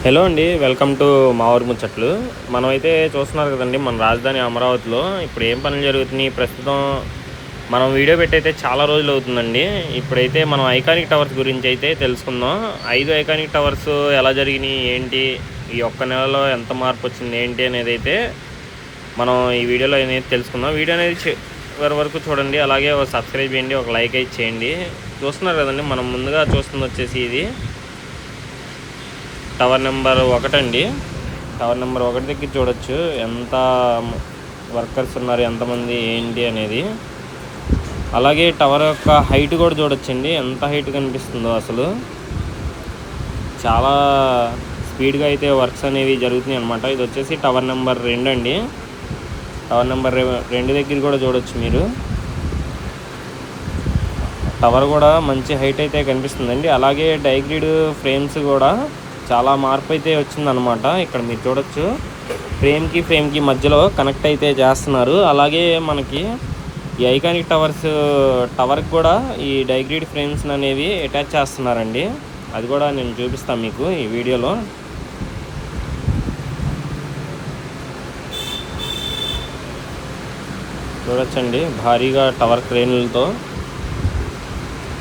Hello అండి. Welcome to మా ఊరు ముచ్చట్లు. మనమైతే చూస్తున్నారు కదండీ, మన రాజధాని అమరావతిలో ఇప్పుడు ఏం పనులు జరుగుతున్నాయి ప్రస్తుతం. మనం వీడియో పెట్టయితే చాలా రోజులు అవుతుందండి. ఇప్పుడైతే మనం ఐకానిక్ టవర్స్ గురించి అయితే తెలుసుకుందాం. 5 ఐకానిక్ టవర్స్ ఎలా జరిగినాయి, ఏంటి, ఈ ఒక్క నెలలో ఎంత మార్పు వచ్చింది, ఏంటి అనేది అయితే మనం ఈ వీడియోలో అనేది తెలుసుకుందాం. వీడియో అనేది చివరి వరకు చూడండి. అలాగే ఒక సబ్స్క్రైబ్ చేయండి, ఒక లైక్ అయితే చేయండి. చూస్తున్నారు కదండి, మనం ముందుగా చూస్తుంది వచ్చేసి ఇది టవర్ నెంబర్ 1 అండి. టవర్ నెంబర్ 1 దగ్గర చూడొచ్చు ఎంత వర్కర్స్ ఉన్నారు, ఎంతమంది ఏంటి అనేది. అలాగే టవర్ యొక్క హైట్ కూడా చూడొచ్చండి, ఎంత హైట్ కనిపిస్తుందో. అసలు చాలా స్పీడ్గా అయితే వర్క్స్ అనేవి జరుగుతున్నాయి అనమాట. ఇది వచ్చేసి టవర్ నెంబర్ 2 అండి. టవర్ నెంబర్ 2 దగ్గర కూడా చూడొచ్చు మీరు. టవర్ కూడా మంచి హైట్ అయితే కనిపిస్తుందండి. అలాగే డైగ్రిడ్ ఫ్రేమ్స్ కూడా చాలా మార్పు అయితే వచ్చిందనమాట. ఇక్కడ మీరు చూడొచ్చు, ఫ్రేమ్కి మధ్యలో కనెక్ట్ అయితే చేస్తున్నారు. అలాగే మనకి ఈ ఐకానిక్ టవర్కి కూడా ఈ డైగ్రిడ్ ఫ్రేమ్స్ అనేవి అటాచ్ చేస్తున్నారండి. అది కూడా నేను చూపిస్తాను మీకు ఈ వీడియోలో. చూడొచ్చండి, భారీగా టవర్ క్రేన్లతో.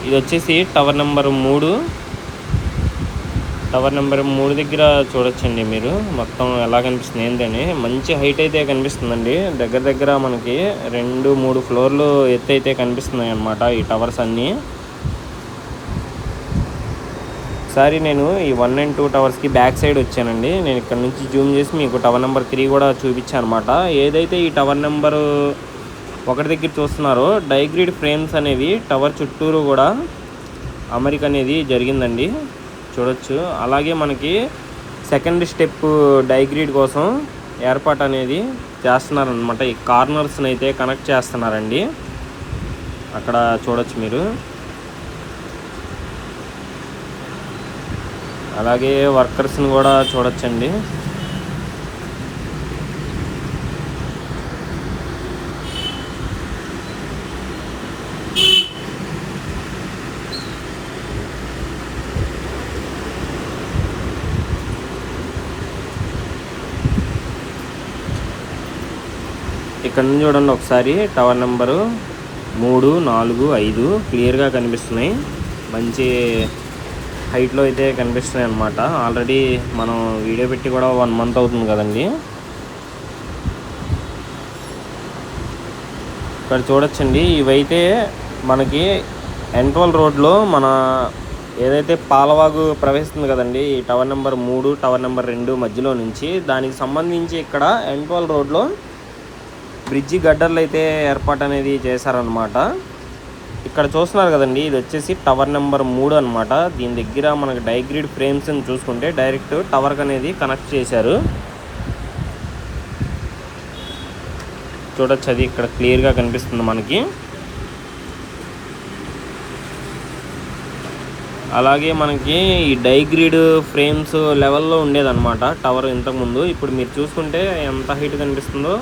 ఇది వచ్చేసి టవర్ నెంబర్ 3. టవర్ నెంబర్ 3 దగ్గర చూడొచ్చండి మీరు మొత్తం ఎలా కనిపిస్తుంది ఏంటని. మంచి హైట్ అయితే కనిపిస్తుందండి. దగ్గర మనకి 2-3 ఫ్లోర్లు ఎత్తు అయితే కనిపిస్తున్నాయి అన్నమాట ఈ టవర్స్ అన్నీ. ఒకసారి నేను ఈ 1 and 2 టవర్స్కి బ్యాక్ సైడ్ వచ్చానండి. నేను ఇక్కడ నుంచి జూమ్ చేసి మీకు టవర్ నెంబర్ 3 కూడా చూపించాను అనమాట. ఏదైతే ఈ టవర్ నెంబర్ 1 దగ్గర చూస్తున్నారో, డైగ్రిడ్ ఫ్రేమ్స్ అనేవి టవర్ చుట్టూరు కూడా అమరిక అనేది జరిగిందండి, చూడొచ్చు. అలాగే మనకి సెకండ్ స్టెప్ డైగ్రిడ్ కోసం ఏర్పాటు అనేది చేస్తున్నారనమాట. ఈ కార్నర్స్ని అయితే కనెక్ట్ చేస్తున్నారండి, అక్కడ చూడొచ్చు మీరు. అలాగే వర్కర్స్ని కూడా చూడొచ్చండి. ఇక్కడ నుంచి చూడండి ఒకసారి, టవర్ నెంబరు 3, 4, 5 క్లియర్గా కనిపిస్తున్నాయి. మంచి హైట్లో అయితే కనిపిస్తున్నాయి అన్నమాట. ఆల్రెడీ మనం వీడియో పెట్టి కూడా 1 month అవుతుంది కదండి. ఇక్కడ చూడొచ్చండి, ఇవైతే మనకి N12 రోడ్లో మన ఏదైతే పాలవాగు ప్రవేశిస్తుంది కదండి, ఈ టవర్ నెంబర్ 3 టవర్ నెంబర్ 2 మధ్యలో నుంచి, దానికి సంబంధించి ఇక్కడ N12 రోడ్లో బ్రిడ్జి గడ్డర్లు అయితే ఏర్పాటు అనేది చేశారనమాట. ఇక్కడ చూస్తున్నారు కదండి, ఇది వచ్చేసి టవర్ నెంబర్ 3 అనమాట. దీని దగ్గర మనకి డైగ్రిడ్ ఫ్రేమ్స్ని చూసుకుంటే డైరెక్ట్ టవర్కి అనేది కనెక్ట్ చేశారు. చూడొచ్చు, అది ఇక్కడ క్లియర్గా కనిపిస్తుంది మనకి. అలాగే మనకి ఈ డైగ్రిడ్ ఫ్రేమ్స్ లెవెల్లో ఉండేదన్నమాట టవర్ ఇంతకుముందు. ఇప్పుడు మీరు చూసుకుంటే ఎంత హైట్ కనిపిస్తుందో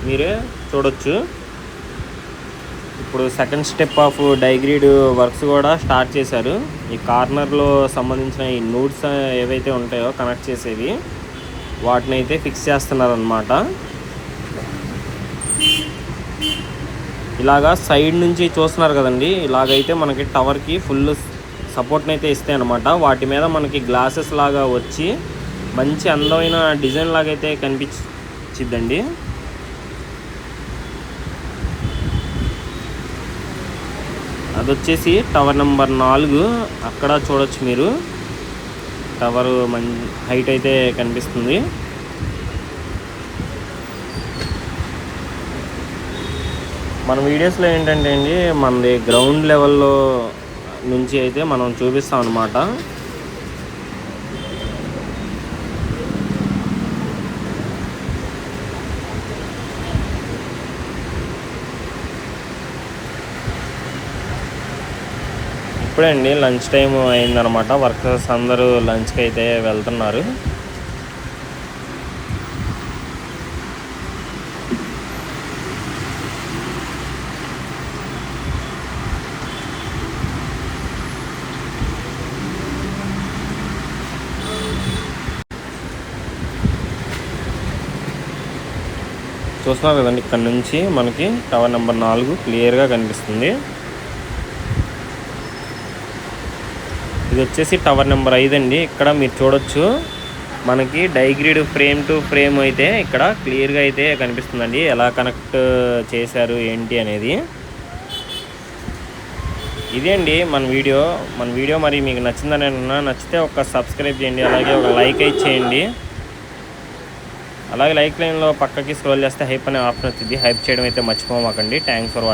మీరే చూడొచ్చు. ఇప్పుడు సెకండ్ స్టెప్ ఆఫ్ డైగ్రిడ్ వర్క్స్ కూడా స్టార్ట్ చేశారు. ఈ కార్నర్లో సంబంధించిన ఈ నోడ్స్ ఏవైతే ఉంటాయో కనెక్ట్ చేసేవి, వాటిని అయితే ఫిక్స్ చేస్తున్నారు అన్నమాట. ఇలాగా సైడ్ నుంచి చూస్తున్నారు కదండి, ఇలాగైతే మనకి టవర్కి ఫుల్ సపోర్ట్ని అయితే ఇస్తాయి అన్నమాట. వాటి మీద మనకి గ్లాసెస్ లాగా వచ్చి మంచి అందమైన డిజైన్ లాగా అయితే కనిపించిద్దండి. అది వచ్చేసి టవర్ నెంబర్ 4. అక్కడ చూడొచ్చు మీరు, టవర్ హైట్ అయితే కనిపిస్తుంది. మన వీడియోస్లో ఏంటంటే అండి, మనది గ్రౌండ్ లెవెల్లో నుంచి అయితే మనం చూపిస్తాం అన్నమాట. ఇప్పుడే అండి లంచ్ టైం అయిందనమాట. వర్కర్స్ అందరూ లంచ్కి అయితే వెళ్తున్నారు. చూస్తున్నారు కదండి, ఇక్కడ నుంచి మనకి టవర్ నెంబర్ 4 క్లియర్గా కనిపిస్తుంది. ఇది వచ్చేసి టవర్ నెంబర్ 5 అండి. ఇక్కడ మీరు చూడొచ్చు మనకి డైగ్రిడ్ ఫ్రేమ్ టు ఫ్రేమ్ అయితే ఇక్కడ క్లియర్గా అయితే కనిపిస్తుందండి, ఎలా కనెక్ట్ చేశారు ఏంటి అనేది. ఇదే అండి మన వీడియో మరి మీకు నచ్చిందని నచ్చితే ఒక సబ్స్క్రైబ్ చేయండి, అలాగే ఒక లైక్ అయితే చేయండి. అలాగే లైక్ లైన్లో పక్కకి స్క్రోల్ చేస్తే హైప్ అనే ఆప్షన్ వచ్చింది, హైప్ చేయడం అయితే మర్చిపోమాకండి. Thanks for watching.